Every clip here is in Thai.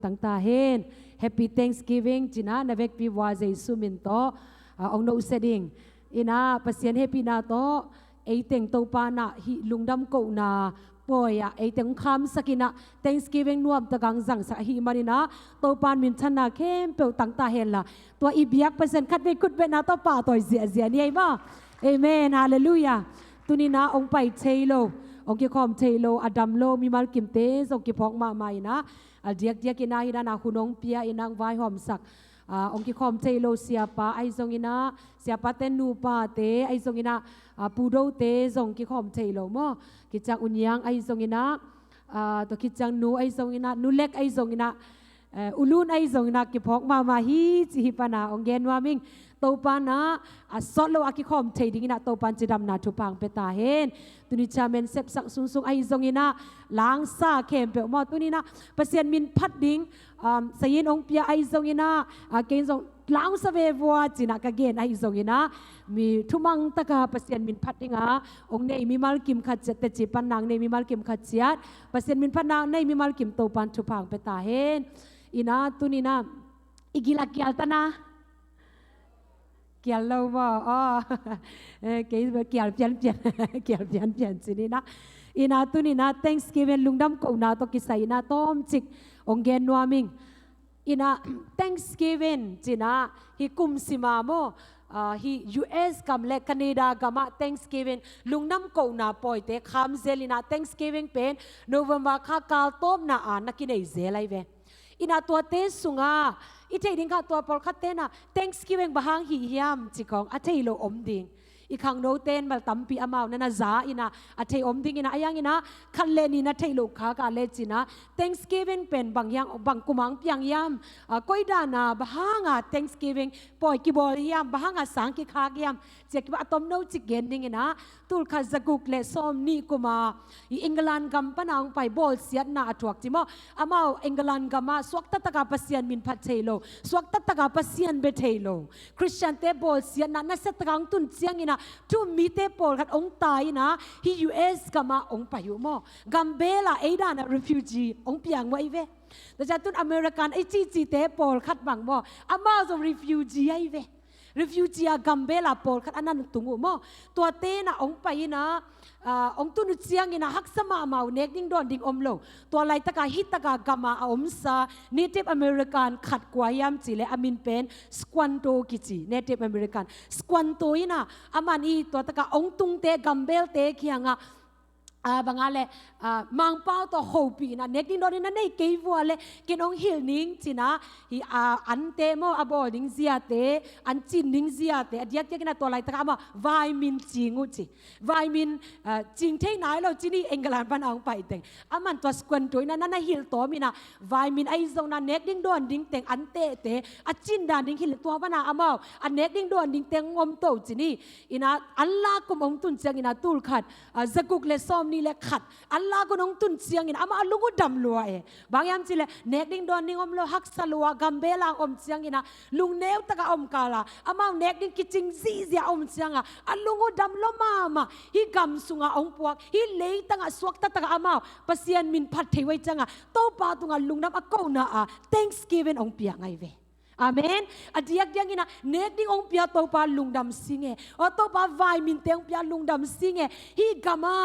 ตั้งตาเห็น Happy Thanksgiving จีน่าในเวกปีวาเจสุมินโตองโนอุเซดิงอินาปัสยัน Happy นาโตไอเต็งโตปานะฮิลุงดำโกนาป่วยไอเต็งคำสกินะ Thanksgiving นวมตะกังสังสะฮิมานินะโตปานมินชนะเข้มเปียวตั้งตาเห็นละตัวอีเบียกเปอร์เซ็นต์คัดไปคุดเวนาโตป่าตัวเสียนี่ไอ้บ้าเอเมนฮาเลลูยาตุนีนะองไปเทโลองกิคอมเทโลอดัมโลมีมาลกิมเตสองกิพอกมาใหม่นะเดียกอินาฮินาคุณองเปียอินางไวหอมสักองกิคอมเทโลเสียปาไอซงอินาเสียปาเตนูปาเตไอซงอินาปูโดเตซงกิคอมเทโลมอกิจังอุญยังไอซงอินาตัวกิจังนูไอซงอินานูเล็กไอซงอินาอุลุนไอซงอินากิพอกมาฮีจิฮิปนาองเกนวามิงโตปานะสอดโลอากิคอมเทดิงินะโตปานจิดำนาทุพังเปตาเฮนตุนิชาเมนเซปสักซุงไอซงอินะล้างซาเข้มเปอมอตุนินะเปเซียนมินพัดดิงสยินองเปียไอซงอินะเกนซงล้างสเววัวจินะกะเกนไอซงอินะมีทุมังตะกาเปเซียนมินพัดดิงองเนมีมาลกิมขัดเจตจิปันนางเนมีมาลกิมขัดเจียดเปเซียนมินพัดนางเนมีมาลกิมโตปานทุพังเปตาเฮนอินะตุนินะอิกิลักยัลตนะเกี่ยวเราว่าเกี่ยวเปลี่ยนเกี่ยวเปลี่ยนสินี่นะอินาตุนี่นะ Thanksgiving ลุงดำกูนาตกิสัยนะต้มจิกองเกนนัวมิงอินา Thanksgiving จีนะฮิคุมสิมาโมฮิ US กัมเล็กแคนาดากัม Thanksgiving ลุงดำกูนาปอยเตคำเซลินะ Thanksgiving เป็น November ข้ากาลต้มนาอ่านนักกินไอเซลไลเวอินาตัวเตสุงาอีเทดิงข้าตัวปอลคัตเตนะ Thanksgiving บะฮังฮิยามจิของอาเทโลอมดิงอีขังโนเตนบัลตัมปีอามาวนั่นนะจ้าอินะอาเทอมดิงอินะอายังอินะคันเลนีนะเทโลขากาเลจินะ Thanksgiving เป็นบางอย่างบางกุมังเปียงยามก้อยดานาบะฮังThanksgiving ปอยกิบอลยามบะฮังสังกิขากยามเจกิบอะตอมโนจิเกนดิงอินะตุลคาซากุกเลซอมนี่กุมาอีอังกฤษกัมปนางไปบอลเสียนาถวกจิโมอามาวอังกฤษกัมมาสวกตะตะกาปัสยันมินพัดเทโลสวกตะตะกาปัสยันเบเทโลคริสเตียนเตบอลเสียนานัสตะกังตุนเสียงอินะทุมีเตปอลขัดองตายนะฮี US กัมมาองไปอยู่โมกัมเบลาเอดานะ refugee องเปียงไว้เวแต่จะตุนอเมริกันไอจีเตปอลขัดบังโมอามาจะ refugee ไอเวrefugee กัมเบลาปอลขัดอันนั้นตุงโมตัวเตนะองไปนะองตุนุเชียงอินะฮักสมาเมาเนกดิ้งดอนดิ้งอมโลตัวไรตะกาฮิตะกากามาอมซา Native American ขัดกวายามจิเลอามินเป็นสควันโตกิจิ Native American สควันโตอินะอามันอีตัวตะกาองตุงเตกัมเบลเตเคียงบางอะไรมังเป้าตัวโฮปีนะเน็กดิ้งโดนนั่นในเกย์วัวเลยกินองฮิลนิ่งจีนะฮีอันเตโมอบอดิ้งเสียเตอันจินดิ้งเสียเตอดียกกินตัวอะไรตะกามาวิตามินจิงอุจิวิตามินจิงเท่ไหนเราจีนี่เองกลานปันเอาไปเต็งอามันตัวสกวนตัวนั่นฮิลตัวมีนะวิตามินไอโซน่ะเน็กดิ้งโดนดิ้งเต็งอันเตอันจินดานดิ้งฮิลตัวปันอามาอันเน็กดิ้งโดนดิ้งเต็งงมโตจีนี่อินะอัลลากุมองตุนเจียงอินะตูลขัดจะกุกเลซอมนี่แหละขัดอัลลาห์ก็น้องตุนเสียงอินอามาลุงก็ดำลัวบางยามจิเลเนกดิ้งดอนนิ่งอมโลฮักสลัวกัมเบลางอมเสียงอินะลุงเนวตะกะอมกาลาอามาเนกดิ้งกิจิงซีเสียอมเสียงอัลลุงก็ดำลัวมาฮิกัมสุงอมปวกฮิเลยตั้งสวกตะกะอามาปัสยันมินพัดเทไว้จังโตปาตุงลุงนับอโกนาThanksgiving องเปียไงเวอาเมนอดียกยังอินะเนกดิ้งองเปียโตปาลุงดำสิงโอโตปาไวมินเตงเปียลุงดำสิงฮิกามา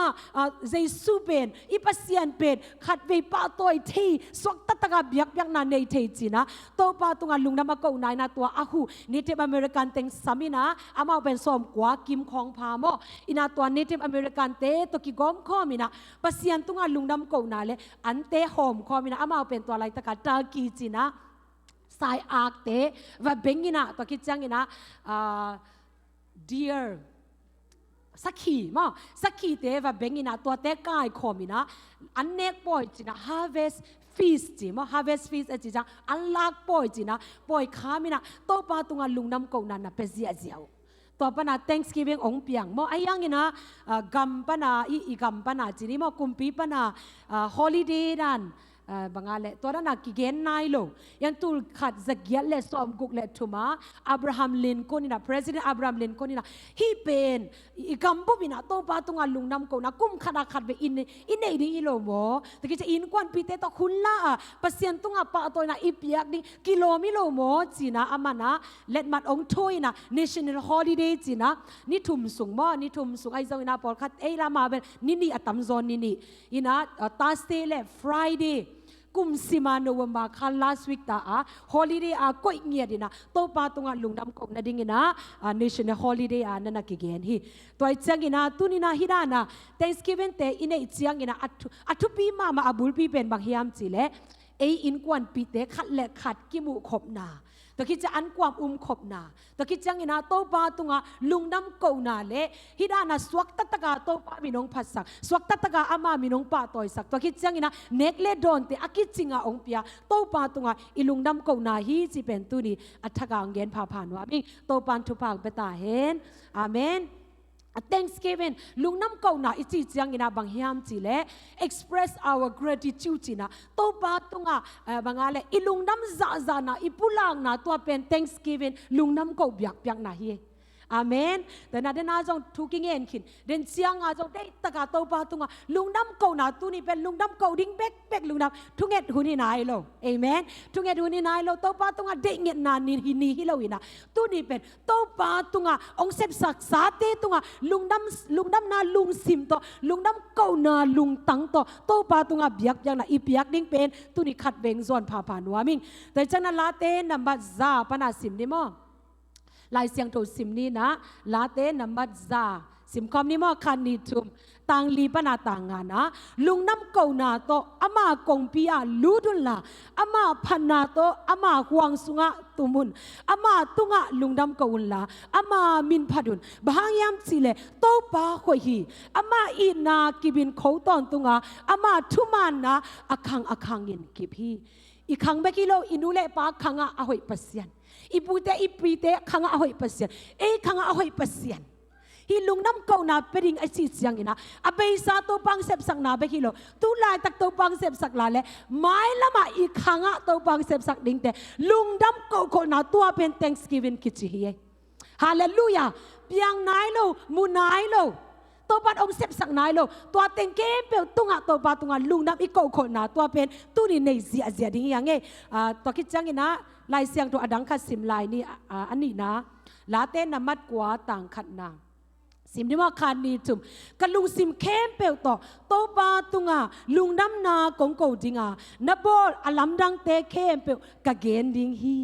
เจสุเป็นอีปัสยันเป็นขัดเวปาโตยทีสวกตะตะกะเบียกนาเนเทจินะโตปาตุงลุงดำอโกนายนะตัวอาหูNative American เต็งสามินะอามาเป็นสมกว่ากิมของพาโมอินะตัว Native American เตตัวกิกอมข้อมินะปัสยันตุงลุงดำโกนายเลยอันเตหอมข้อมินะอามาเป็นตัวอะไรตะกะตากีจินะสายอาร์เตว่าเบงกินะตัวคิดจังกินะdeer สักขีมั้งสักขีเตว่าเบงกินะตัวเตกายคอมินะอันเนกปอยจินะ harvest feast จิมั้ง harvest feast จิจังอันลักปอยจินะปอยขามินะโตปาตุงลุงน้ำกงนันนะเป็นเสียเสียวตัวปนา Thanksgiving องเปียงมอไอ้ยังกินะกัมปนาอีกัมปนาจินี่มอกุมปีปนา holiday นั่น บางอะไรตัวนั้นกิเกนนายโลยังตูขัดจะเกียรเลสอมกุกเลทุมาอับราฮัมลินคอนี่นะ President อับราฮัมลินคอนี่นะฮีเป็นอีกัมบุบินะโตปาตุงาลุงน้ำกูนะกุมขนาดขัดไปอินดีอีโลโมแต่กิจะอินกวนปีเตตคุณละปัสยันตุงาปะตัวนะอีเปียกนี่กิโลมิโลโมจีนะอามานะเล็ดมัดองถ้วยนะ National Holiday จีนะนี่ทุ่มสูงบ่นี่ทุ่มสูงไอ้เจ้าอินาปอลคัดลามาเป็นนี่อัตมซอนนี่อินะThursday และ Friday กุมสิมาโนวันมาคัน last week ตาholiday ก็อีกเงียดีนะโตปาตุงาลุงดำกงนะดิ่งนะnational holiday นั่นนักเกณฑ์ฮีตัวจังกินะตุนินะฮิดานะ Thanksgiving เตอินเอจังกินะอัตุปีมาอาบุลปีเป็นบางฮิมจิเลอินกวนปีเตขัดและขัดกิมุขบนาตะคิดจะอันความขบนาตะคิดจังกินะโตปาตุงาลุงดำกงนาเลฮิดานะสวกตัตกาโตปามินงพัสสักสวกตัตกาอามามินงปาตอยสักตะคิดจังกินะเนกเลดอนเตอากิจิงาองเปียโตปาตุงาอิลุงดำกงนาฮีจิเป็นตุนีอัฐกางเกนพาผ่านว่ามิโตปันทุปากเบตาเห็นอาเมนThanksgiving ลุงน้ำเก่าหน้าอิจิจังอินาบางฮิมจิเล express our gratitude จินะโตปาตุงาบางอะไรอิลุงน้ำซานะอิปุลังนะตัวเป็น Thanksgiving ลุงน้ำเก่าเบียกนะเฮอาเมนแต่นาเดน่าจงทุกิงเงินขินเดินเชียงอาจงได้ตะกาโตปาตุงาลุงน้ำเก่าหน้าตัวนี้เป็นลุงน้ำเก่าดิ้งเบ็กลุงน้ำทุกเงินหุนี่นายโลเอเมนทุกเงินหุนี่นายโลโตปาตุงาเด็กเงินนานนี่ฮินีฮิโลวินะตัวนี้เป็นโตปาตุงาองเซปสักสาเตตุงาลุงน้ำนาลุงซิมโตลุงน้ำเก่านาลุงตังโตโตปาตุงาเบียกยังนะอีเบียกดิ้งเป็นตัวนี้ขัดเบงซอนพาผ่านวัวมิงแต่จังนั้นลาเตนัมบัดซาปนาซิมนี่มั้งลายเสียงโทสิมนี้นะลาเตนัมบัดซาสิมคอมนี้มั่งคันนิทุมต่างลีปนาต่างงานนะลุงน้ำเก่านาโตอามากงพิอาลูดุลลาอามาพันนาโตอามาหวงสุงะตุมุนอามาตุงะลุงน้ำเก่าอุลลาอามามินพัดุนบางยามสิเลโตปาขวยฮีอามาอีนากิบินเขาตอนตุงะอามาทุมานะอาคังยินกิบฮีอีคังเบกิโลอินุเลปาคังะอหอยปัสยันอีปูเตอีปีเตขังอาหอยปัสยันขังอาหอยปัสยันฮิลุงน้ำเก่านาเป็นริงไอซีเสียงอินะอาเบย์ซาโตปังเสพสักนาเบกิโลตุลายตักโตปังเสพสักลาเลไม่ละมาอีขังอาโตปังเสพสักดิ่งเตลุงน้ำเก่าคนนาตัวเป็น Thanksgiving คิดจีเฮฮาเลลูยาเปียงนายโลมูนายโลตัวปัดองเสพสักนายโลตัวเต็งเก็บเปลตุงะตัวปัดตุงะลุงน้ำอีกคนนาตัวเป็นตุนี่ในเสียดิ่งยังไงตัวคิดจังอินะลายเสียงตัวอดังขัดสิมลายนี่อันนี้นะลาเต้นนมัดกว่าต่างขัดนาสิมที่ว่าคานีจุมกันลุงสิมเข้มเปลต่อโตปาตุงาลุงน้ำนากงโกดิงานบอลอลัมดังเตเข้มเปลกะเกนดิงฮี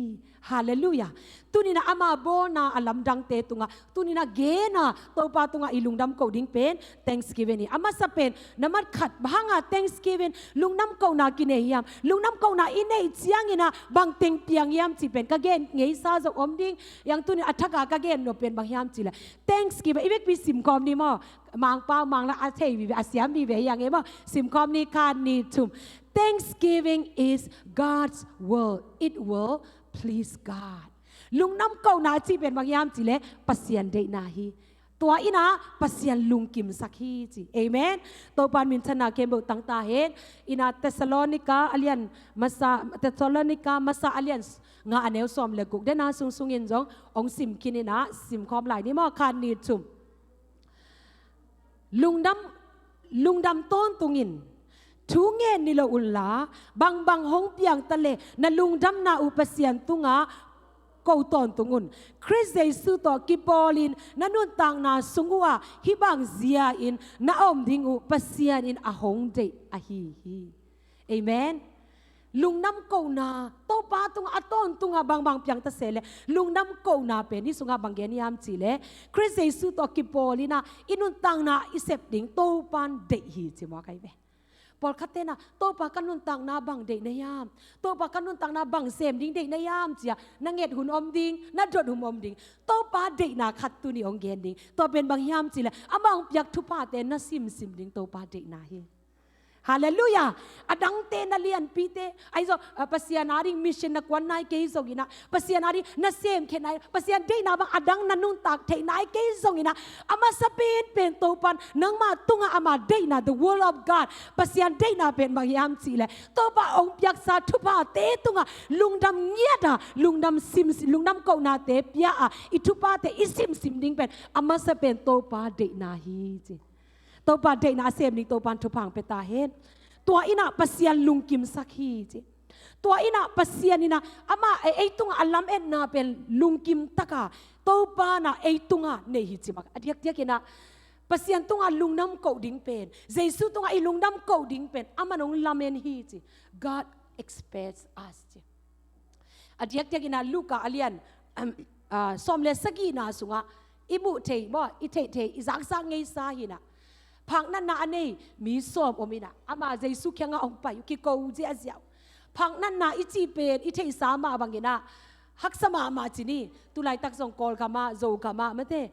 ฮาเลลูยาตุนี่นะอามาโบนาอลัมดังเตตุงาตุนี่นะเกนาโตปาตุงาอีลุงดำโกดิงเป็น Thanksgiving นี่อามาสเปนน้ำมันขัดบ้างThanksgiving ลุงน้ำเกานากินเฮียมลุงน้ำเกานาอินเนยเจียงอินะบางเต็งเปียงยามจีเป็นกะเกนเงยซาจอมดิ้งยังตุนี่อัฐกากะเกนโนเป็นบางยามจีเลย Thanksgiving อีเวกปีสิมคอมนี่มั้งมังเป้ามังละอาเทวีอาเซียมวีเวียยังไงมั้งสิมคอมนี่คานีทุม Thanksgiving is God's word it will please God ลุงน้ำเก่านาจีเป็นบางยามจีเลยปัสยันเดนาฮีตัวอินะปัสยันลุงกิมสักฮีจีเอเมนตัวปานมินชนะเกมบุตั้งตาเห็นอินะเทสโลนิกาอเลียนมาซาเทสโลนิกามาซาอเลียนงาอันเอลซอมเลกุกเดนาซุงยินจงองสิมกินนะสิมคอมไหลนี่มั่งคานีจุมลุงดำต้นตุงินทุงเงินนิโลอุลลาบางห้องเปียงทะเลนลุงดำนาอุปเสียนตุงาเกาตอนตุงุนคริสเจสุตอกิปอลินนันุนต่างนาสุงวาฮิบังเซียอินนาอมดิงอุปเสียนอินอาหงเดอะฮีเอเมนลุงน้ำเกานาโตปาตุงอาต้นตุงาบางเปียงตะเสเลลุงน้ำเกานาเป็นนี่สุงาบางเกนิยามจีเลคริสเจสุตอกิปอลินาอินุนต่างนาอิเซปดิงโตปันเดฮีจิมวาไกเบพอคัตเตนะโตปากันนุนต่างนาบังเด็กในยามโตปากันนุนต่างนาบังเสมดิ้งเด็กในยามเจียนางเงดหุ่นอมดิ้งนัดจดหุ่นอมดิ้งโตปาเด็กนาขัดตุนี่องเกนดิ้งตัวเป็นบางยามจีเลยอาบังอยากทุพาเตนะซิมดิ้งโตปาเด็กนาเฮ Hallelujah. Adang te na lian pite. Ay so pasianaring mission na kwan nai kay zongina. Pasianaring na same kenay. Pasian day na bang adang nanuntak te nai kay zongina. Ama sapin pen topan nang matunga ama day na the word of God. Pasian day na pen magyam sile. Topa ong piak sa tupa te tunga lungdam nyada lungdam sim lungdam ko na te pia itupa te isim sim ding pen ama sapin topa day na hi. Topa day na asem ni topan tupang petahen. Tua ina pasian lungkim sakhi je. Tua ina pasian ina ama eitunga alam na pen lungkim taka. Topa na eitunga nehi jimak. Adiak dia kena pasian tunga lungnam ko ding pen. Jesu tunga ilungnam ko ding pen. Ama nong lamen hi je. God expects us je. Adiak dia kena Luka alian somle sagi na sunga ibu te mo ite te izak sang ngei sa hina. Phang nan na ane mi som omina ama Jesu kyanga ong pa yuki ko je aziaw phang nan na ichi pen ite sama bangina hak sama ma chini tulai tak song kol kama zo kama mate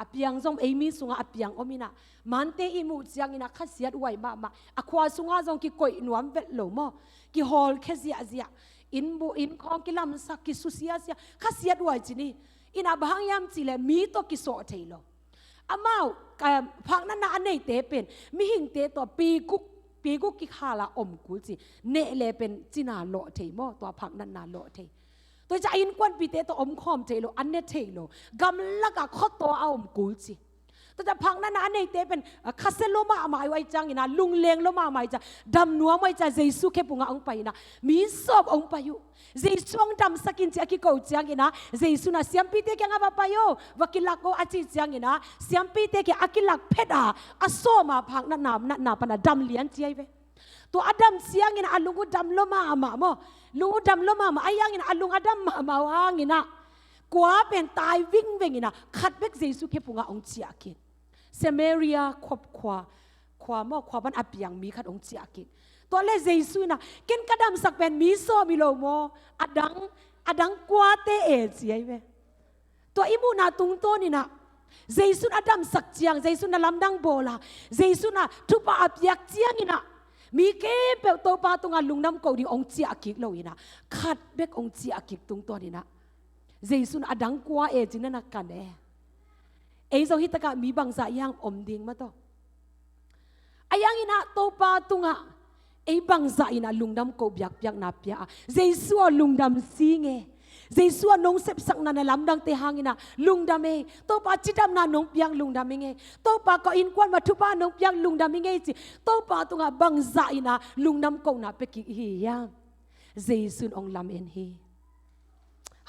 apiang song emi sunga apiang omina mante imu chiang ina khasiat wai ma akwa sunga song ki koi nuam vet lo mo ki hol khazia azia inbu in khong ki lam sak ki susia sia khasiat wai chini ina bahang yam chile mi to ki so thailo amau phang nan na anei te pen mi hing te to pi guk ki khala om kul chi ne le pen china lo thei mo to phang nan na lo thei to ja in kwan pi te to om khom thei lo an ne thei lo gam la ka khot to a om kul chi to ja phang nan na anei te pen khaselo ma mai wai chang ina lung leng lo ma mai cha dam nuwa mai cha Jesu ke punga ong pai na mi sob ong payu Jesu ang dam sakin chi akiko chiang ina Jesu na siampi te kyang aba payo wakilak ko achi chiang ina siampi te ke akilak pheda asoma phang na pana dam lian chi ai ve to adam siang ina alungu dam lo ma ama mo lungu dam lo ma ayang ina alung adam ma wang ina kwa pen tai wing wing ina khat bek Jesu ke punga ong chi akin Samaria khop kwa mo kwa ban apiang mi khat ong chi akinตัวเลเจสุนะกินกระดำสักเป็นมีโซมิโลโมอดังกวาเตเอเจียเวตัวอิมูนาตุงโตนี่นะเจสุนอดัมสักเจียงเจสุนลำดังโบลาเจสุนะทุบอาบยักเจียงนี่นะมีเก็บเปลวโตปาตุงาลุงน้ำเกาดีองเจียกิกโลนี่นะขัดเบกองเจียกิกตุงโตนี่นะเจสุนอดังกวาเอจินันกันเอเอโซฮิตกะมีบางสายยังอมดิ่งมาโตอายังอินะโตปาตุงาbang zaina lungdam ko biak na pia Jesu lungdam singe Jesu nong sep sak na lamdang te hangina lungdam e to pa chidam na nong piang lungdam nge to pa ko in kwan mathupa nong piang lungdam nge chi to pa tunga bang zaina lungdam ko na pe ki hi ya Jesu ong lam en hi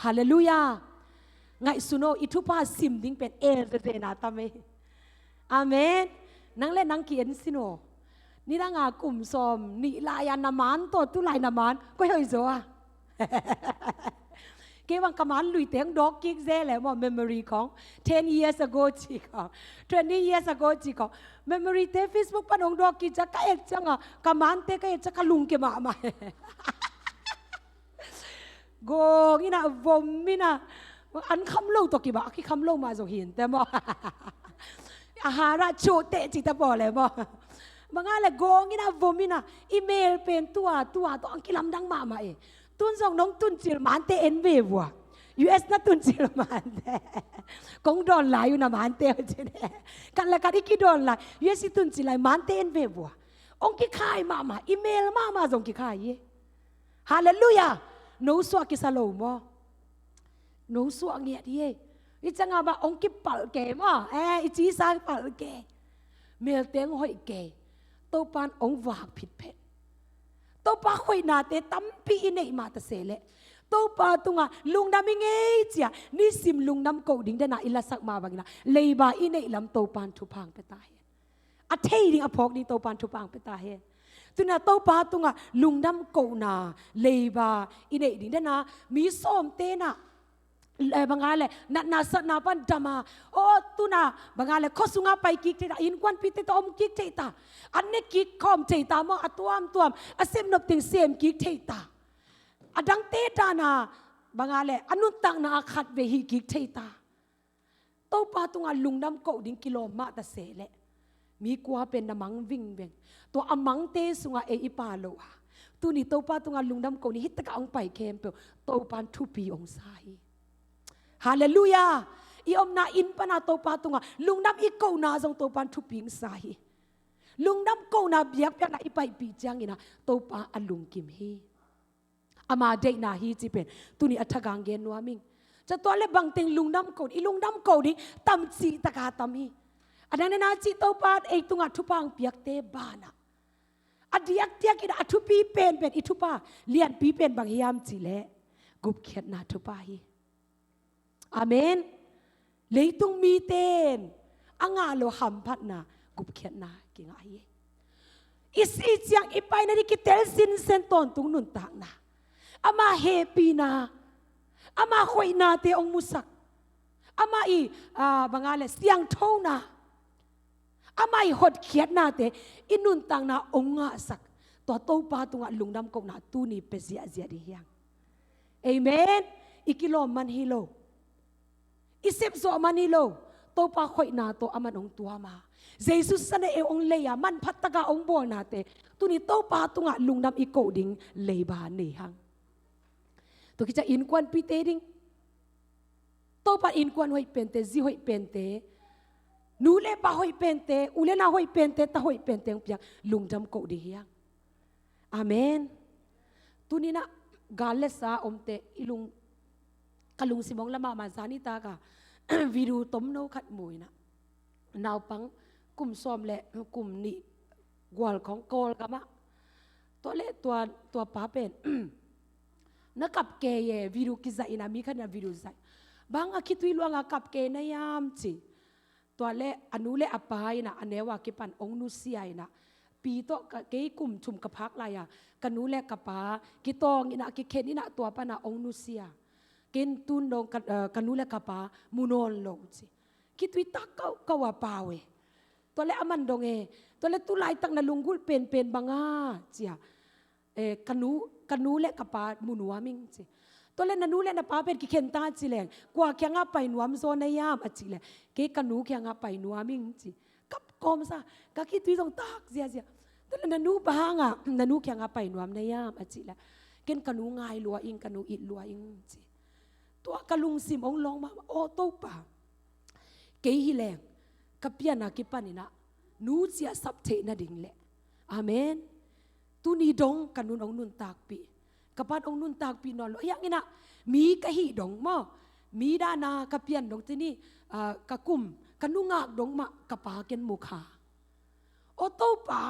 hallelujah ngai suno ithupa sim ding pen ze na tame amen nang le nang ki en sinoนี่ร่างอากุ่มสมนี่ลายนามันตัวตุลายนามันก็เฮ้ยจ้ะเกี่ยงกับมันลุยเตียงดอกกิ๊กเซ่แล้วว่า memory ของ10 years ago จีของ20 years ago จีของ memory เต้ Facebook ปนองดอกกิ๊กจะก็เอ็กจังอ่ะกับมันเต้ก็เอ็กจะก็ลุงเกี่ยมาโกงี้นะวมนี่นะอันคำโลตัวกี่บาทที่คำโลมาส่งหินแต่บ่อาหารโชเตจิตาบ่เลยบ่บางอะไรโกงนะวมินะอีเมลเป็นตัวอังกฤษลำดังมาตุนส่งน้องตุนจิลมันเตเอ็นเววัว US นะตุนจิลมันเตกงดอลลาร์อยู่นะมันเตเจเนกันละกันอีกดอลลาร์ US ตุนจิลมันเตเอ็นเววัวองค์ขายมาอีเมลมาส่งกี่ขายฮาเลลูยาโนสวากิสโลมอโนสวาเงียดีอีจังอาบะองค์ปัลเกมออีจีสายปัลเกเมลเตียงหอยเกโตปานองวากผิดเพศโตปาคอยนาเตตั้มปีอินเนมาตเสเลโตปาตุงะลุงดำมิเงเจียนี่ซิมลุงดำโกดิ่งเดน่าอิลาสักมาบางนะเลยบาอินเนลำโตปานทุพังเปตาเฮอัทเฮดิ่งอภอกนี่โตปานทุพังเปตาเฮตุน่ะโตปาตุงะลุงดำโกนาเลยบาอินเนดิ่งเดน่ามีส้มเตน่ะบางอะไรนาสนาปันดามาโอ้ตุน่ะบางอะไรข้อสุงาไปกิกเจตาอินควันพิเตตอมกิกเจตาอันนี้กิกคอมเจตามอตัวมอาเซมนบติงเซมกิกเจตาอดังเตตานาบางอะไรอนุตังนาขัดเวหิกิกเจตาโตปาตุงาลุงดำโกดิ่งกิโลมาตะเสเล มีกว่าเป็นน้ำมังวิ่งเวงตัวอมังเตสุงาเออิปาโลวะตัวนี้โตปาตุงาลุงดำโกนี่ฮิตตะกะองไปเคมเปียวโตปานทุปีองไซฮาเลลูยาอีอมนาอินปนาโตปาตุงาลุงดำอีโกนาจงโตปานทุปีองไซลุงดำโกนาเบียกเปียกนาอีไปปีจังอินะโตปาอลุงกิมฮีอามาเดนาฮีจิเป็นตัวนี้อัฐกังเกนวามิงจะตัวเล็บบางเต็งลุงดำโกอีลุงดำโกนี่ตัมจีตะกาตัมฮีอันนั้นนาจิโตปาเอตุงาทุปังเปียกเตบานะอดียกเตียกินอทุปีเป็นอิทุปาเลียนปีเป็นบางยามจิเลกุบเขียนนาทุปาฮีอาเมนเลยตุงมีเตนอ่างาโลหัมพัดนากุบเขียนนากิงไออิสอิจังอีไปนาดิกิเตลสินเซนตอนตุงนุนตากนาอามาเฮปีนาอามาคอยนาเตองมุสักอามาอีบางอะไรเสียงเท่านาอามาอีหดเขียนนาเตอินุนตังนาองงะสักตัวโตปาตุงะลุงดำกงนาตูนีเปเสียเสียดีเฮียงเอเมนอีกิโลมันฮิโลอีเซปโซมันฮิโลโตปาคอยนาโตอามันองตัวมาเยซูสนะเอองเลยามันพัตตะกาองบัวนาเตตูนีโตปาตุงะลุงดำอีโกดิงเลยบาเนหังตัวกิจอินควันปีเตดิงโตปาอินควันหอยเป็นเตจีหอยเป็นเตนูเลปาหอยเป็นเตอุเลนาหอยเป็นเตตาหอยเป็นเตงเปียกลุงจำโกดีเฮียงอาเมนตุนี้นะกาเลสาอมเตอิลุงกลุงสิมองละมาซานิตากาวิรูต้มโนขัดมวยนะนาวปังกลุ่มซ้อมและกลุ่มนี้กวลของโกลกามะตัวเล็ตัวป้าเป็นนักกับเกยวิรูกิจอินามีขนาดวิรูใจบางอาคิตุยลวงอากับเกนยามจีตัวเล่อนุเล่อปายนะอันเนว่ากิปันองนุเซียนะปีโตเกยกุ่มชุมกับพักลายะกันนุเล่กับปากิตองอินะกิเคนอินะตัวปานะองนุเซียกินตุนดงกันนุเล่กับปามุนอนโลจีกิตุยตักก็ว่าปาเวตัวเล่อมันดงตัวเล่ตุไลตักนาลุงกุลเป็นบางอาเจียกันนูเล่กับปามุนัวมิงจีตัวเล่นนูเล่นป้าเป็นกิเคนตาจีแรงกว่าแข่งไปนัวมโซนยามอจีแรงเกกันนูแข่งไปนัวมิงจีกับกอมซะกัคิดตุยตรงตากเสียตัวเล่นนูบางอ่ะนูแข่งไปนัวมในยามอจีแรงเกนกันนูง่ายลัวอิงกันนูอิดลัวอิงจีตัวกะลุงซิมองลองมาโอ้โตป่าเกยฮิแรงกับเปียนากิปันนี่นะนูเสียสับเทนะดิ่งแหละอาเมนตุนีดงกันนุนองนุนตากปีกับปันองนุนตากปีนอนloอย่างนี้นะมีกะหิดงมอมีดานากะเปียนดงที่นี่กะกุมกันนุงากดงมากะปาเกนมุขาโอโตปา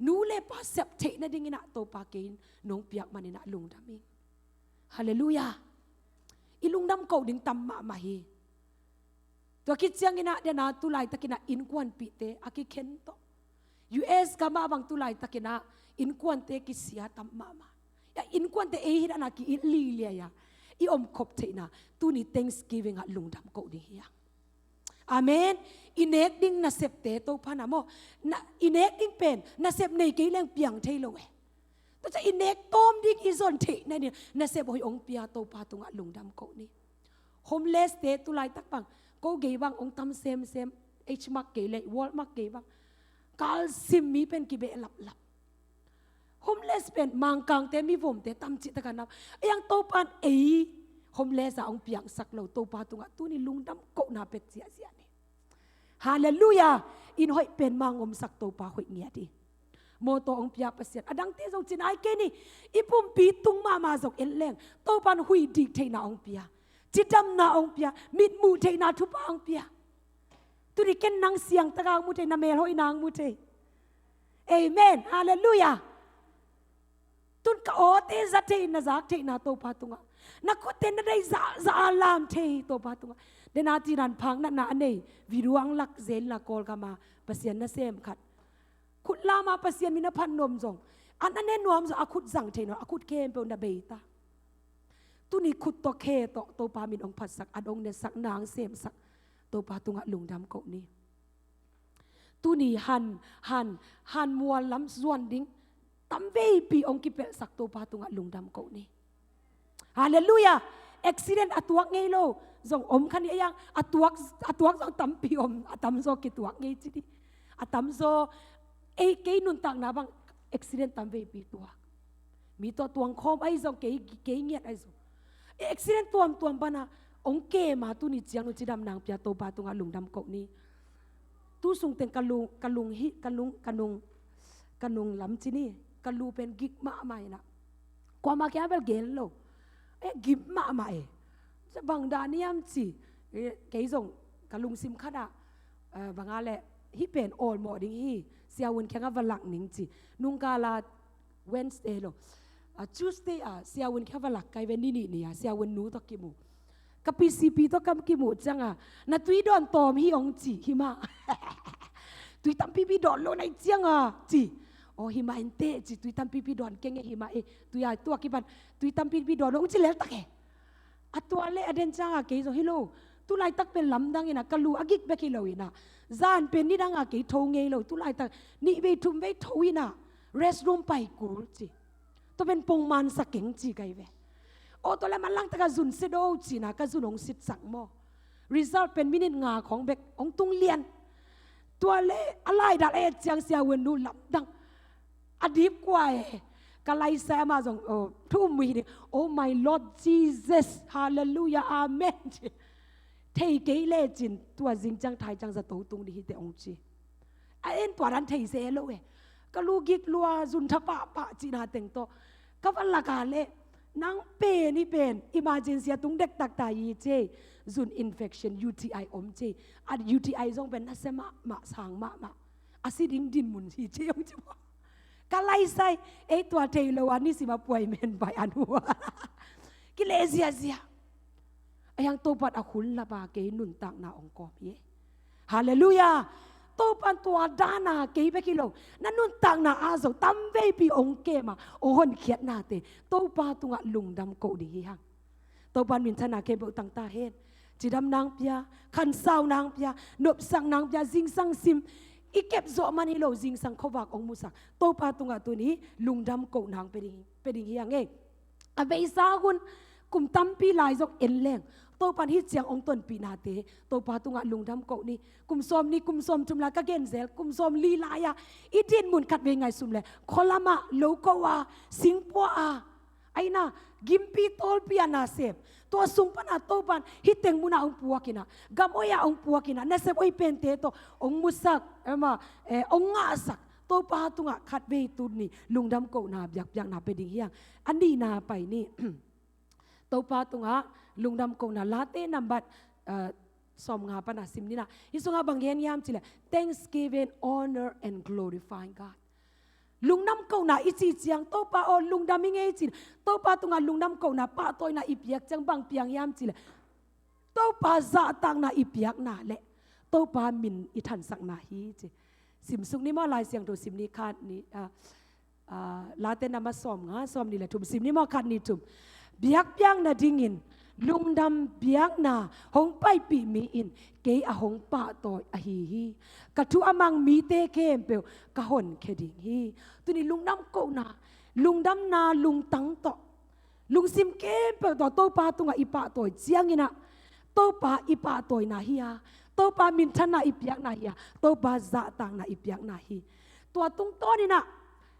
นูเลปาเสพเทนะดิ่งนะโตปาเกนนงเปียกมันนี่นะลุงดำมิงฮาเลลูยาอีลุงดำเก่าดิ่งตำมาฮีตัวคิดเสียงนี้นะเดนาตุไลตะกินะอินควันปีเตอากิเข็นโตUS กามาบางตุไลตะกินะอินควันเตกิเสียตำมาya in kwan te e hira na ki li lia ya i om kop te na tu ni Thanksgiving at lungdam ko di hiya amen inek ding na sep te to phana mo na inek ding pen na sep nei ke leng piang thei lo we to cha inek tom ding i zon the na ni na sep hoi ong pia to pa tu nga lungdam ko ni homeless te tu lai tak pang ko ge bang ong tam sem h mak ke le wall mak ke bang kal sim mi pen ki be lap homeless pen mangkang te mi vom te tam chi ta kanap yang to pan homeless a ong piang sak lo to pa tunga tu ni lungdam ko na pet sia ni hallelujah in hoi pen mangom sak to pa hoi ngia di mo to ong pia pasiat adang te jong chin ai ke ni ipum pi tung ma jok en leng to pan hui dik the na ong pia chidam na ong pia mit mu the na thu pa ong pia tu ni ken nang siang ta ga mu the na mel hoi nang mu the amen hallelujahตุนก็โอเตจะเทน่าจักเทน่าโตปาตุงะนักขุดเทน่าได้จะอาลามเทโตปาตุงะเดนาจีรันพังนั่นน่ะอันนี้วิรวังลักเซนลักกอลกามาเปเซียนน่ะเซมขัดขุดลามาเปเซียนมีน่ะพันนมจงอันนั้นเนี่ยนวมจะอาขุดจังเทน่ะอาขุดเคมเป็นน่ะเบตาตุนี่ขุดตัวเคโตปามินองพัดสักอันองเนี่ยสักนางเซมสักโตปาตุงะลุงดำเขานี่ตุนี่หันมัวล้ำส่วนดิ้งตั้มเวปีองกิเปสักโตปาตุงะลุงดำเขานี่ฮาเลลูยาอุบิเหตุอัตวักไงโลจงอมขันยังอัตวักจงตั้มปีอมตั้มจงกิตวักไงจีดี atam zo ke nun tak na bang accident tam ve pi tua mi to tuang khom ai zo ke ngiat ai zo accident tuam bana ong ke ma tu ni chiang nu chidam nang pya to pa tunga lungdam ko ni tu sung ten kanung lam chini kalu pen gik ma mai na kwa ma kya bel gel lo gip ma mai sa bang da niam chi ke zong kalung sim khada banga le hi pen all mo ding hi sia won kya valak ning chi nung ka la Wednesday lo Tuesday sia won kya valak kai ven ni ya sia won nu to ki mu ka PCP to kam ki mu changa na tui don tom hi ong chi hi ma tui tam pi don lo nai changa chi hi ma ente chi tui tam pi don kenge hi ma tui ai tua ki ban tui tam pi don ong chi le tak e atua le aden changa ke zo hello tu lai tak pen lam dang ina kalu agik be ki lo ina zan pen ni dang a ke tho nge lo tu lai tak ni be thum be tho ina restroom pai kul chi to ben pong man sa keng chi kai ve to le man lang ta ka zun se do chi na ka zun ong sit sang mo result pen minute nga khong bek ong tung lian tua le alai da le chiang sia wen nu lam dang adip kwai kalai sa ma zong thu mi ni oh my Lord Jesus hallelujah amen thei ke le chin tua jing chang thai chang za to tung ni hi te ong chi a en tua ran thei se lo ka lu gik lua zun tha pa chi na teng to ka van la ka le nang pe ni pen emergency tung dek tak ta yi che zun infection UTI om che at UTI zong pen na se ma sang ma asiding din mun hi che ong chi kalai sai tua thei lo ani si ma puai men bai anu ki le zia ayang to pat akhul la ba ke nun tak na ong ko ye hallelujah to pan tua dana ke be ki lo na nun tak na azo tam ve pi ong ke ma o hon khiat na te to pa tunga lungdam ko di hi hang to pan min thana ke bo tang ta het chidam nang pya khan saw nang pya nop sang nang pya jing sang sim ikep zo man hi lo jing sang khowak ong musak to pa tunga tu ni lungdam ko nang pe ding hi hang a be sa gun kum tam pi lai jok en leng to pan hi chiang ong ton pi na te to pa tunga lungdam ko ni kum som tum la ka gen zel kum som li la ya itin mun khat ve ngai sum le kholama lo ko wa singpo aina gimpi tol pi ana sep to sung pan to pan hi teng muna ong puakina gamoya ong puakina na se oi pen te to ong musak ema ong nga sak to pa tunga khat ve tu ni lungdam ko na byak na pe ding hiang ani na pai ni to pa tunga lungdam ko na late nambat som nga pa na sim ni na isunga banghen yam chile thanksgiving honor and glorifying God lungnam ko na ichi chiang to pa o lungdam nge chin to pa tunga lungnam ko na pa toy na ipiak chang bang piang yam chile to pa za tang na ipiak na le to pa min i than sak na hi chi sim sung ni ma lai siang to sim ni khat ni late na ma som nga som ni la thum sim ni ma khat ni thum biak piang na dingin lungdam biak na hong pai pi mi in ke a hong pa toy a hi ka thu amang mi te kem pe ka hon kheding hi tuni lungnam ko na lungdam na lung tang to lung sim kem pe to pa tunga ipa toy chiang ina to pa ipa toy na hi to pa min thana ipiak na hi to pa za tang na ipiak na hi to tung to ni na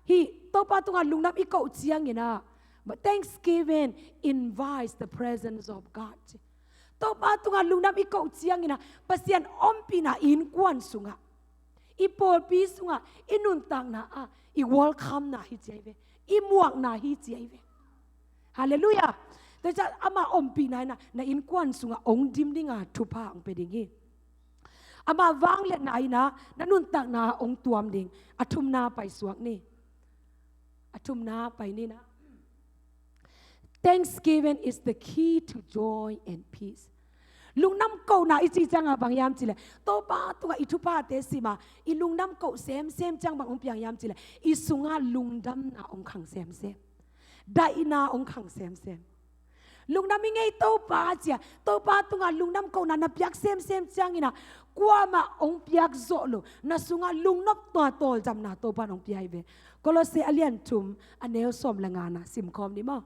hi to pa tunga lungnam i ko chiang ina. But thanksgiving invites the presence of God. To pa tunga lungnam ikaw chiang ina pasian ompi na in kwan sunga. Ipol pi sunga inuntang na I welcome na hi jaive. Imuak na hi jaive. Hallelujah. Teja ama ompi na in kwan sunga ong dim dinga thupa ang peding hi. Ama wang let na ina nanuntang na ong tuam ding athum na pai suak ni. Athum na pai ni na. Thanksgiving is the key to joy and peace. Lungnam ko na ichi chang bang yam chile. To pa tunga ithupa te sima. I lungnam ko sem chang bang ong piang yam chile. I sunga lungdam na ong khang sem. Dai na ong khang sem. Lungnam ingay to pa chia. To pa tunga lungnam ko na piak sem chang ina. Kwa ma ong piak zolo. Na sunga lungnop to tol jam na to pa ong piai ve. Kolose alian tum aneo som langana sim kom ni mo.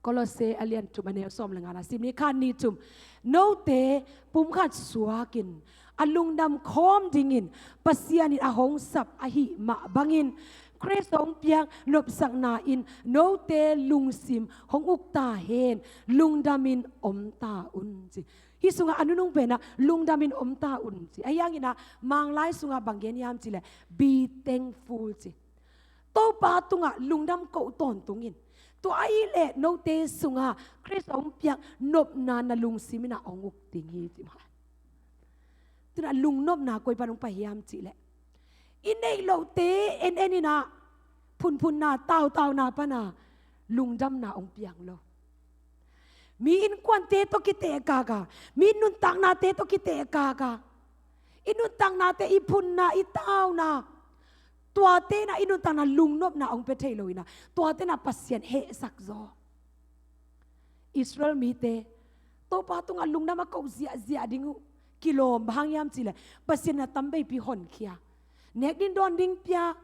Kolose alian tum aneo som langana sim ni kan ni tum no te pum khat suakin alungdam khom dingin pasianin ahong sap ahi ma bangin kresong piang nop sak na in no te lungsim hong ukta hen lungdamin omta unji hi sunga anunung pena lungdamin omta unji ayang ina manglai sunga banggen yam chile be thankful ji to pa tunga lungdam ko ton tungin to ai le no te sunga kresong piang nop na lungsimina ong uk ting hi ji ma tuna lung nop na koi panung pa yam chile inei lo te enina phun na tao na pa na lungdam na ong piang lo mi in kwan te to kite ka mi nun tang na te to kite ka inun tang na te ipun na itaw na tua te na inun tang na lung nop na ong pe thei lo ina tua te na pasien he sak zo Israel mi te to pa tung a lungdam a ko zia dingu kilom bang yam chile pasien na tambe pi hon khia nek din don ding pia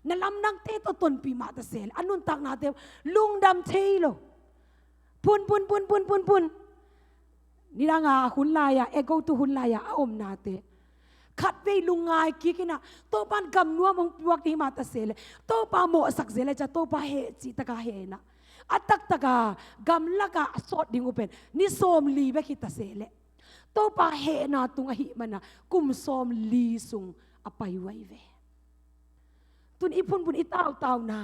na lam nang te to ton pi ma ta sel anun tak na te lungdam thei lo pun ni ra nga hun la ya e go to hun la ya a om na te khat pe lungai ki kina to pan gam nuwa mong puak ni ma ta sel to pa mo sak zele cha to pa he chi ta ka he na atak taka gam la ka sot ding open ni som li be ki ta sele to pa he na tunga hi mana kum som li sung apai wai ve tun ipun itaw na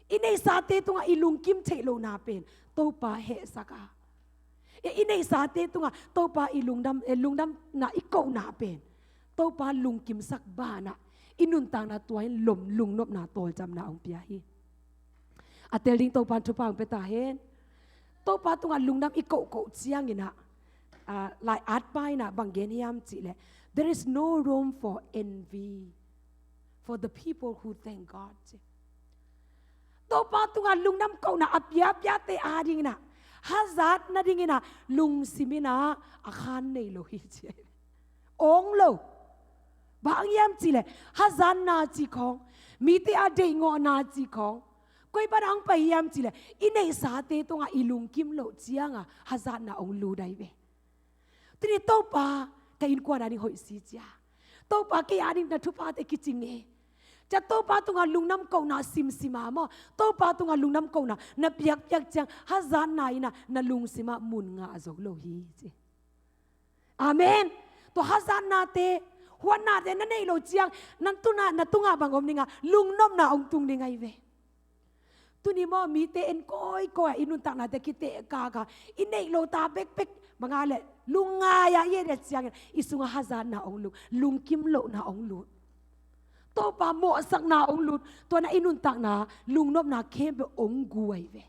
inei sa te tunga ilung kim thei lo na pen to pa he saka inei sa te tunga to pa lungdam na iko na pen to pa lung kim sak ba na inun tang na tuai lom lung nop na tol jam na ong pia hi atel ding to pan thu pang pe ta hen to pa tunga lungdam iko ko chiang ina lai at pai na banggen hiam chi le there is no room for envy for the people who thank God to pa tunga lungnam ko na apya te ading na hazat na ding ina lung simina akhan nei lo hi che ong lo bang yam chi le hazan na chi khong mi te a dei ngo na chi khong koi ban ang pa yam chi le inei sa te tunga ilung kim lo chianga hazat na ong lu dai be tini to pa ka in kwa ni hoi si cha to pa ke ading na thu pa te kiching e cha to pa tunga lungnam ko na sim sima mo to pa tunga lungnam ko na piak chang hazan na ina na lung sima mun nga azok lo hi chi amen to hazan na te huan na te na nei lo chiang nan tuna na tunga bangom ninga lungnom na ong tung ningai ve tuni mo mi te en koi inun tak na te kite ka inei lo ta bek mga le lunga ya ye de chiang isunga hazan na ong lung kim lo na ong lu to pa mo sak na ong lut to na inun tak na lung nop na kem be ong guai ve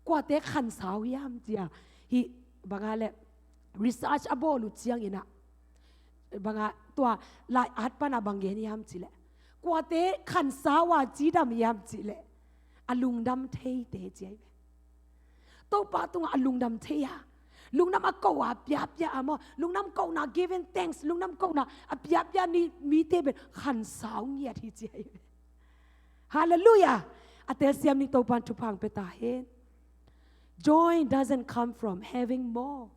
kwa te khan saw yam chia hi banga le research abo lu chiang ina banga to lai at pa na banggen yam chile kwa te khan sawa chi dam yam chile alung dam thei te chai to pa tung alung dam thei ya lungnam a ko a pya amo lungnam ko na giving thanks lungnam ko na a pya ni mi te ben khan saw ngia thi chi hallelujah atel siam ni to pan thu phang pe ta hen joy doesn't come from having more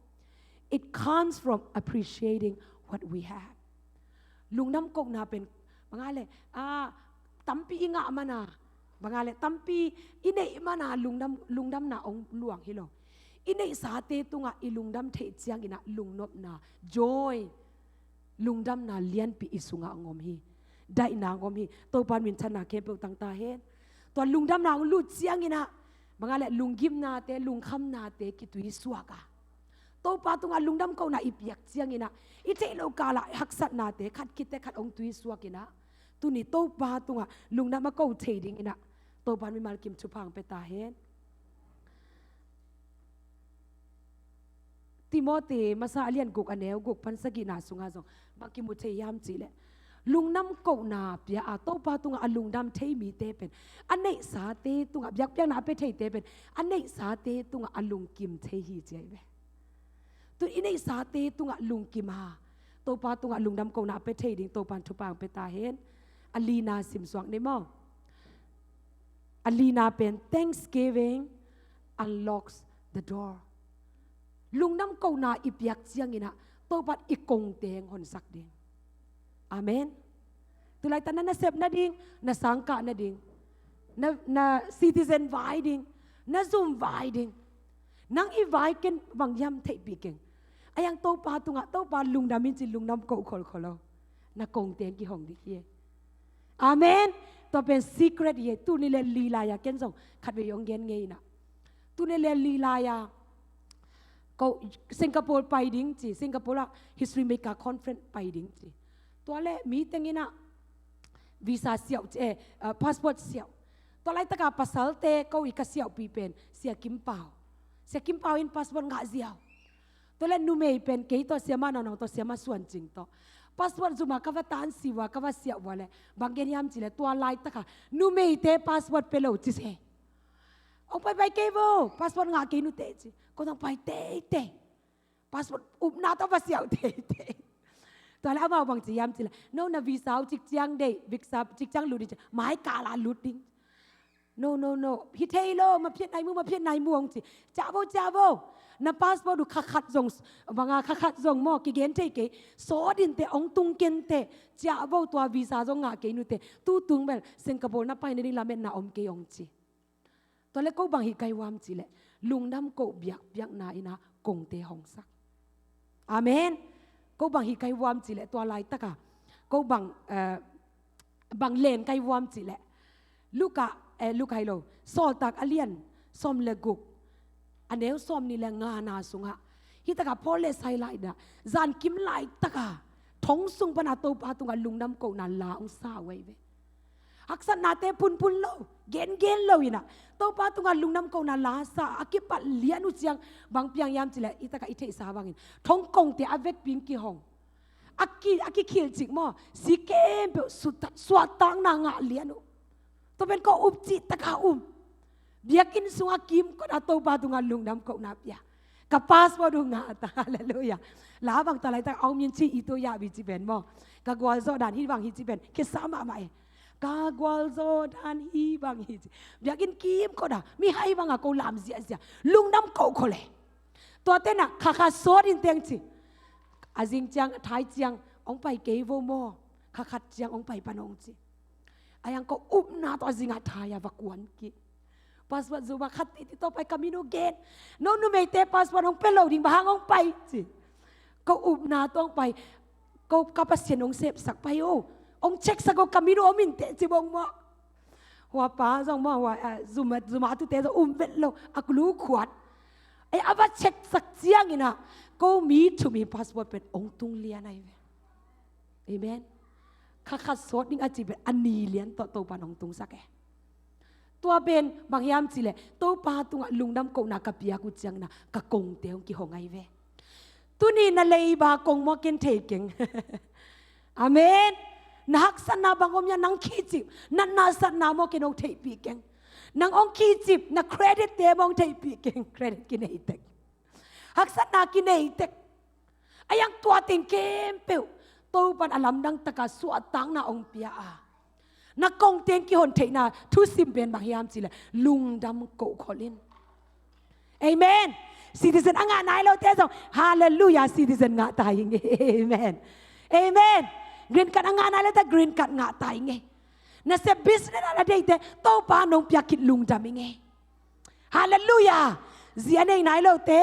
it comes from appreciating what we have lungnam ko na pen mangale tampi inga mana mangale tampi ine mana lungnam na ong luang hilo inei sa te tunga ilungdam the chiang ina lungnop na joy lungdam na lian pi isunga ngom hi dai na ngom hi to pan min thana ke pe tang ta hen to lungdam na lu chiang ina mangale lunggim na te lungkham na te ki tui suaka to pa tunga lungdam ko na ipiak chiang ina i te lo kala haksat na te khat kite khat ong tui suakina tuni to pa tunga lungdam ko thading ina to pan mi mal kim chu phang pe ta hen Timothy masa alian guk aneu guk pansagi na sunga zong bakimu the yam chile lungnam ko na pya a to pa tunga alungdam thei mi te pen anei sa te tunga byak pyak na pe thei te pen anei sa te tunga alung kim thei hi chai be tu inei sa te tunga lung kim ha to pa tunga lungdam ko na pe thei ding to pan thu pang pe ta hen alina sim swak ne mo alina pen thanksgiving unlocks the door lungnam ko na ipyak chiang ina tôi bắt ít công tiền hồn sắc điên amen tu lại ta na sep na ding na sangka na ding na citizen vai ding na zoom vai ding nang i vai ken bang yam thei pi keng ayang to pa tunga to pa lung damin chi lung nam ko khol kholo na kong ten ki hong di hi amen to pen secret ye tu ni le lila ya ken song khat ve yong gen ngei na tu ni le lila ya ko Singapore pai ding chi Singapore history maker conference pai ding chi to le mi tengina visa siao che passport siao to lai taka pasal te ko i ka siao pi pen sia kim pao in passport nga ziao to le nu mei pen ke to sia ma no to sia ma suan jing to passport zuma ka va tan siwa ka va siao wale bangen yam chi le to lai taka nu mei te passport pe lo chi se ông pai ke vô passport nga ke nu te chi ko tang pai te passport up na to va siao teตัวแล้วมาบางจียามจีละโน่นวีซ่าจิกจังเดย์วิกซ่าจิกจังลุดิจไม้กาลาลุดดิ้งโน่พี่เทโลมาเพี้ยนไหนม่วงจีจ้าโบน้าพาสปอร์ตดูขัดจงบางขัดจงหม้อกี่เกนเทเกโซดินเตองตุงเกนเตจ้าโบตัววีซ่าจงงาเกนุเตตู้ตุงเบลสิงคโปร์น้าไปในนี้ละเม็ดน้าอมเกยองจีตัวแล้วก็บางฮิกายวามจีละลุงน้ำโกเบียกนาอินะกงเตหงสักอาเมนก็บางฮีไกวามจีแหละตัวลายตะกะก็บางเลนไกวามจีแหละลูกไฮโลสอลตักอเลียนซอมเลกุกอันเดียวซอมนี่แหละงานาสุงะฮิตะกะพอเลสไฮไลท์นะจานกิมไลท์ตะกะท้องสุงปนาโตปาตุงะลุงน้ำโกนาลาองซาไว้เวอักษณนาเตพุนโลเกนโลยินะโตปาตุงะลุงน้ำโกนาลาซาอากิปัดเลียนุเจียงบางเปียงยามจีแหละอิตะกะอิเทสาบางอินท้องกงเตอเวกปิงกิฮองอากิเขียนจิกมอสีเกมเปสวดตังนางะเลียนุตัวเป็นก็อุบจิตะกะเบียกินสุงอากิมก็อาโตปาตุงะลุงน้ำโกนาเปียกับพาสปอร์ตงาตาฮาเลลูยาลาบางตะไลตะเอามินชีอิโตยาบิจิเป็นมอกะกวาลโซดานฮิบางฮิจิเป็นเคสามาไม่กากวาลโซดานฮีบางฮีอยากกินกิมก็ได้มีให้บางอะกูลามเสียลุงน้ำกูเขาเลยตัวเต้นอะข้าโซดินเตียงจีอาจิงจังไทยจังองไปเกย์โวโมข้าจังองไปปนองจีอายังก็อุบนาตัวจิงอะไทยวักวนกีพาสปอร์ตจูบขัดติดต่อไปคามิโนเกนโน่นไม่เตะพาสปอร์ตองเป็นเหล่าดิ่งบางองไปจีก็อุบนาต้องไปก็กับเสียนองเสพสักไปโอองเช็คสักก็มิโนมินเตจิบองมาหัวป้าจงมาว่าซูมาตุเตจะเป็นโลอักลูขวดไอ้อาวัตเช็คสักเสียงอินะก็มีพาสปอร์ตเป็นองตุงเลียนไอ้เว้เอเมนข้าสดนิ่งอาจีเป็นอันนี้เลียนต่อตัวปานองตุงสักแกตัวเป็นบางยามจีเลยตัวปาตุงลุงดำกงนักกับเปียกุจังนะกะกงเตียวกี่หงไอ้เว้ตัวนี้นั่นเลยบากงมอเกนเทกิงอาเมนนักสันนาบางอมยานังขี้จิบนันนาสันนามอกินองเทปีเก่งนังองขี้จิบนักเครดิตเตมองเทปีเก่งเครดิตกินเอเต็กหักสันนากินเอเต็กอายังตัวติงเกมเปิวตัวปันอลัมดังตะกาสวดตังนาองเปียนักกงเตียงกิหนเทนาทุสิมเป็นบางยามจีเลยลุงดำโกขอลินเอเมนซิติเซนอ่างานไหนเราเทศฮาเลลูยาซิติเซนงาตายยังไงเอเมนเอเมนกรีนกัดงานอะไรแต่กรีนกัดงาตายไงนั่นเซบิสเนสอะไรแต่โตปานงเปียกิดลุงจำยังไงฮาเลลูยาเสียในไหนเราเตะ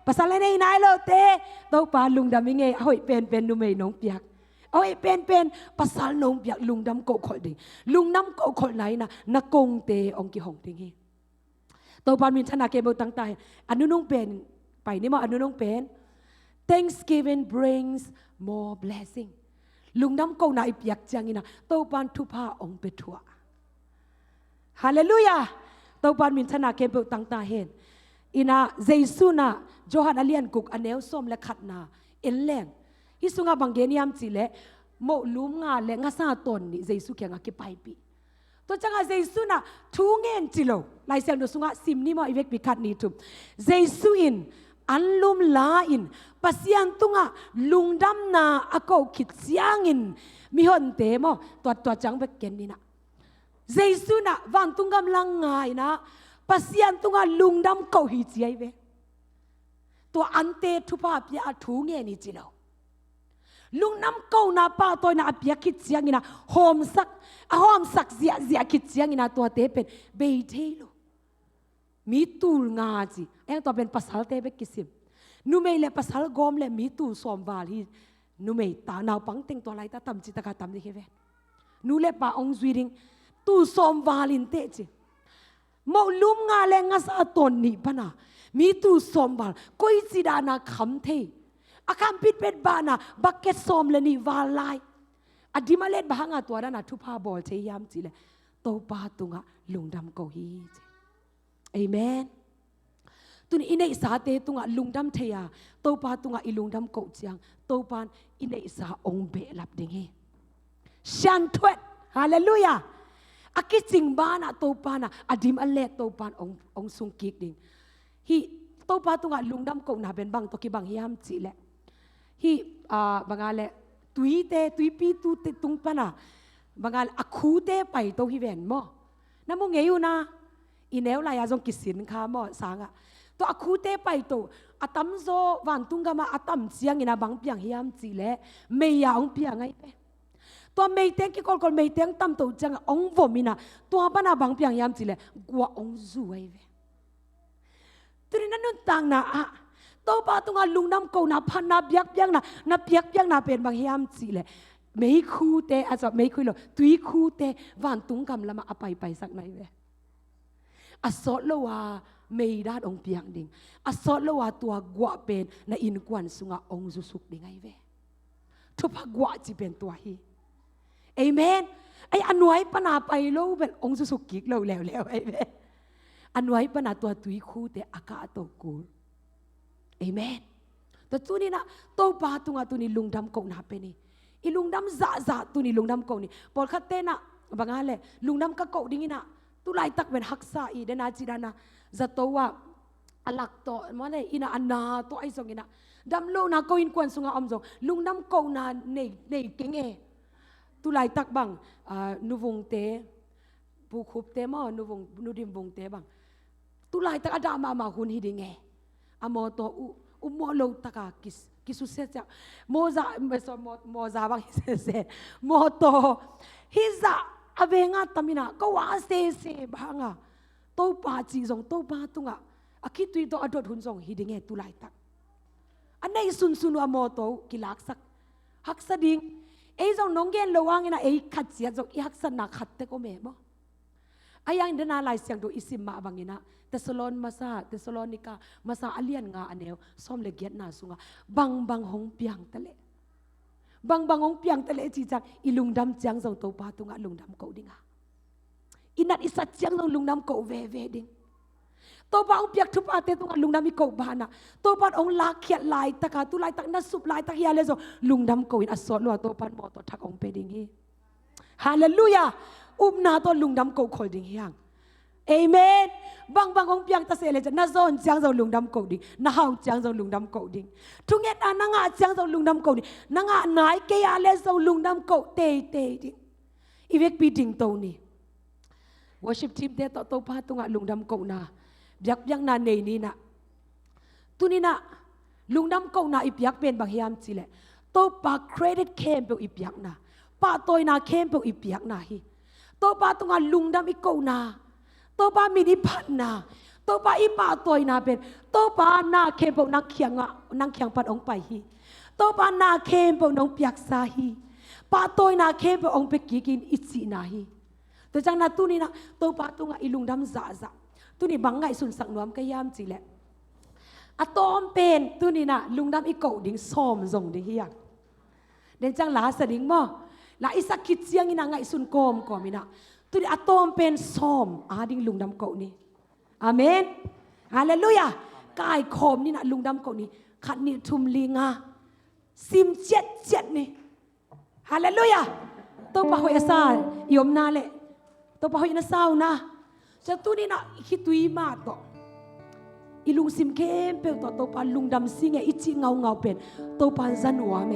ภาษาในไหนเราเตะโตปาลุงจำยังไงเอาให้เป็นนุ่มไอ้น้องเปียกเอาให้เป็นภาษาน้องเปียกลุงดำโกขอดิลุงน้ำโกขอไหนนะนักกงเตองกิหงติงไงโตปานมินชนะเกมตั้งใจอนุน้องเป็นไปนี่มาอนุน้องเป็น Thanksgiving brings more blessingลุงน้ำโกนาอิปยักจังอินะโตปานทุพาองเปทัวฮาเลลูยาโตปานมินชนะเกมเปตั้งตาเห็นอินะเจสุนะโจฮันอเลียนกุกอันเนวส้มและขัดนาเอ็นแรงฮิสุงาบังเกนิยามจิเลโมลุมงาและงาซาตนนี่เจสุเคียงอากิไปปีตัวจังอาเจสุนะทูเงินจิโลไลเซลโนสุงาซิมนี่มาอีเวกปีขัดนี่ทุบเจสุอินอันลุมลาอินปัสยันตุงะลุงดำนาอากาคิดเสียงอินมีหนเตมอตัวจังเบกเกนนี่นะเจสุนะวันตุงกำลังไงนะปัสยันตุงะลุงดำเกาหิจีไอเวตัวอันเตทุพาพยาทูเงนี่จิโล ลุงน้ำเก้านาป้าตัวน่ะเปียคิดเสียงนะหอมสักเสียคิดเสียงนะตัวเตเป็นเบยเทโลมีตูลงาจีเองตัวเป็นภาษาเตเบกิสิมนูไม่เลภาษากอมเลมีตูสอมวาลีนูไม่ตาหนาวปังเต็งตัวไรตาทำจิตกาทำดีเว้นูเลป้าองจุยริงตูสอมวาลินเตจีมอลุมงาเลงาสะตอนนี้ปนะมีตูสอมวาลก็อิจิดานาคำเทอาการปิดเป็ดบานาบักเก็ตสอมเลนี่วาลายอดีมาเล็ดบางาตัวนั้นทุพาบอลเชียมจีเลโตปาตุงะลุงดำโกฮีจีเอเมนตุนอินเอสาเตตุงะลุงดำเทียโตปาตุงะอิลุงดำโกจียงโตปานอินเอสาองเบลับดิงเฮชันทวดฮาเลลูยาอากิจิงบานาโตปานะอดีมาเล็ดโตปานองสุงกิกดิงฮีโตปาตุงะลุงดำโกนาเป็นบางตัวกีบางเฮียมจีเลฮีบางอะไรตุยปีตุเตตุงปนะบางอะไรอคูเตไปโตฮิเวนมอน้ำมงเงยอยู่นะอินเอลลายาจงกิสินข้ามอสังอะตัวอคูเตไปโตอัตมโซวันตุงกามาอัตมเสียงอินาบางเปียงฮิยามจีเลไม่ยาวเปียงไงเปตัวไม่เต็งกี่คนไม่เต็งตั้มโตจังองวมินะตัวปนะบางเปียงฮิยามจีเลกัวองจูไอเวตัวนี้นั่นนุ่นต่างนะอะโตปาตุงาลุงน้ำโกนาพันนาเบียกเบียงนาเบียกเบียงนาเป็นบางเฮียมจีเลยไม่คูเตอาจจะไม่คุยหรอกตุยคูเตวันตุงกำละมาอไปสักไหนเว้อสอดละว่าไม่ได้องเปียงดิ่งอสอดละว่าตัวกว่าเป็นนาอินกวนสุงาองจุสุกดิ่งไงเว้ทุพกว่าจีเป็นตัวฮีเอเมนไออันไว้ปนาไปโลเป็นองจุสุกิกเราแล้วไอเว้อันไว้ปนาตัวตุยคูเตอากาโตกูเอเมนแต่ตัวนี้นะโตปาตุงาตัวนี้ลุงดำโกนาเป็นนี่อีลุงดำจ่าตัวนี้ลุงดำโกนี่พอขัดเต้นะบางอะไรลุงดำก็โกดิ้งนะตัวไล่ตักเป็นฮักษาอีเดนาจีดานะจะตัวอลักตัวมันเลยอินาอันนาตัวไอ้สองอินะดำโลนาโกอินควนสุงาอมจงลุงดำโกนาในเก่งตัวไล่ตักบังนูวงเตปูคุบเตมอนูดิมวงเตบังตัวไล่ตักอดามาหุ่นฮิดิงอโมโตอุโมโลตากากิสุเซจโมซาโมซาบังฮิเซโมโตฮิซาอเวงาตามินะก็ว่าเซบางะโตปาจีจงโตปาตุงะอาคิตุยโตอดดหุนจงฮิดิงตุไลตักอันไหนซุนวาโมโตกิลักสักฮักสดิงไอ้จงน้องเกนระวังนะไอ้ขัดเสียจงฮักสนักขัดเตก็เมบ่ไอ้ยังเดินอะไรเสียงดูอิสิมมาบางนะเทสโลนิกามาซาอเลียนงาอันเดียวซ้อมเลเกียนาสุงะบังหงเปียงตะเลบังหงเปียงตะเลจีจังอีลุงดำจังจงโตปาตุงะลุงดำเกาดิงะอินัดอิสัจจังจงลุงดำเกาเวดิงโตปาองเปียกทุบอาเตตุงะลุงดำมีเกาบานะโตปาองลาเขียดลายตะกาตุลายตักนัสุบลายตะเฮียเลจงลุงดำเกาอินอสอดลัวโตปานหมอตทักองเปดิงฮีฮาเลลูยานาตัวลุงดำเกาคอยดิงฮียังเอเมนบางองเปียงตะเสเลจะน่าซอนจังจงลุงดำเกาดิงน่าเฮาจังจงลุงดำเกาดิงทุกเงี้ยนางาจังจงลุงดำเกาดิงนางานายเกียเลจงลุงดำเกาเตดิงอีเวกปีดิงโตนี่worship team เตโตพาตุงะลุงดำเกานายักยังนาเนนี่นะตุนี่นะลุงดำเกานาอียักเป็นบางเฮียมจีเลโตปาเครดิตเข้มเปอียักนาปาโตยนาเข้มเปอียักนาฮีโตปาตุงะลุงดำอีเกานาโตปามินิพันนาโตปาอีปาโตยนาเป็นโตปานาเข้มเปนักเขียงปัดองไปฮีโตปานาเข้มเปน้องเปียกซาฮีปาโตยนาเข้มเปองเปกินอิจินาฮีตัวจังนาตุนี่นะโตปาตุงะอีลุงดำจ่าตุนี่บังไงสุนสังนวมก็ยามจีแหละอะตอมเป็นตุนี่นะลุงดำอีเกาดิ่งซ้อมส่งดิ่งเฮียเด่นจังหลาสดิ่งบ่หลาอิสักคิดเสียงอีนางไงสุนโกมก่อมินะตุนี่อะตอมเป็นซ้อมดิ่งลุงดำเกานี่อาเมนฮาเลลูยากายคอมนี่นะลุงดำเกานี่ขัดนี่ทุมลีงาซิมเจ็ดนี่ฮาเลลูยาตัวปะหอยซายอมนาเลยตัวปะหอยนาซาวนะจะตุนี่นะคิดตุยมาต่ออีลุงซิมเข้มเป็นตัวปะลุงดำซิงไออิจิเงาเป็นตัวปะจันวะเม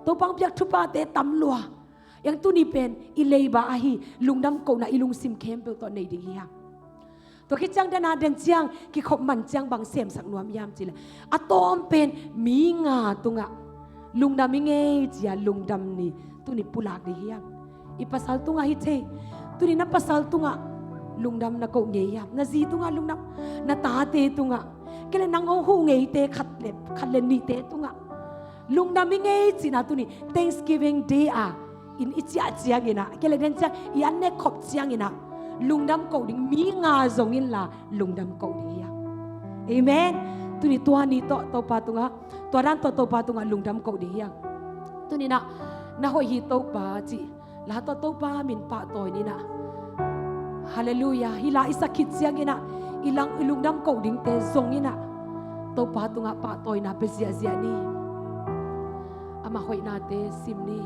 ตัวปังเปียกทุบาเตตำลัวยังตุนี่เป็นอีเลบาอาฮีลุงดำโกนะอีลุงซิมเข้มเป็นตัวในดิ่งเฮียตัวคิดจังเดนาเดนจังคิดขบมันจังบางเสียมสังนวมยามจีเลยอะตอมเป็นมีงาตุงะ lungdam inge chia lungdam ni tu ni pulak di hiang ipasal tunga hite tu ni na pasal tunga lungdam na ko nge ya na zi tunga lungdam na ta te tunga kele nang hu nge te khat le ni te tunga lungdam inge china tu ni Thanksgiving day a in ichia chiang ina kele den cha yan ne khop chiang ina lungdam ko ding mi nga zong in la lungdam ko di ya amen tu ni tua ni to pa tunga to ran to pa tunga lungdam ko di ya tu ni na hoi hi to pa chi la to pa min pa toy ni na hallelujah hila isakit siang ina ilang ilungdam ko ding te zong ina to pa tunga pa toy na pe sia ni ama hoi na te sim ni